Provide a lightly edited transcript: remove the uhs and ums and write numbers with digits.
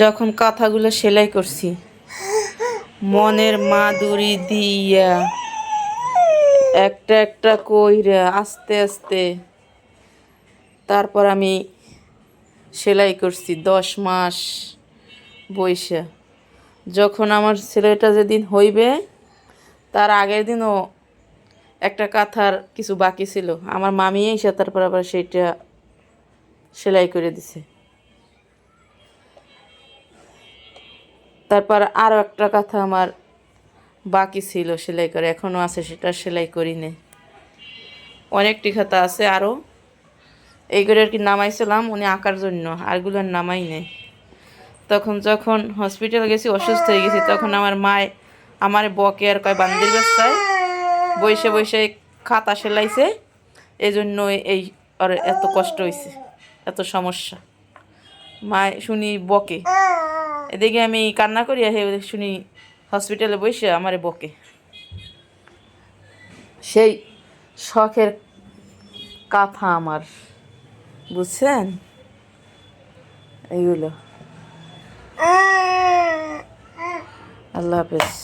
যখন কাঁথাগুলো সেলাই করছি মনের মাধুরী দিয়া একটা একটা কইরা আস্তে আস্তে তারপর আমি সেলাই করছি 10 মাস বইসা। যখন আমার ছেলেটা যেদিন হইবে তার আগের দিনও একটা কাঁথার কিছু বাকি ছিল, আমার মামি এসে তারপর আবার সেইটা সেলাই করে দিছে। তারপর আরও একটা কাঁথা আমার বাকি ছিল সেলাই করে, এখনও আছে, সেটা সেলাই করি নে। অনেকটি খাতা আছে আরও, এইগুলো আর কি নামাইছিলাম উনি আঁকার জন্য, আরগুলো নামাই নেই। তখন যখন হসপিটাল গেছি অসুস্থ হয়ে গেছি তখন আমার মায় আমার বকে আর কয় বান্দির ব্যবসায় বসে বসে খাতা সেলাইছে, এই জন্য এই আর এত কষ্ট হয়েছে, এত সমস্যা। মায় শুনি বকে, এদিকে আমি কান্না করি আর শুনি হসপিটালে বসে আমারে বকে। সেই শখের কাঁথা আমার, বুঝছেন এইগুলো। আল্লাহ হাফেজ।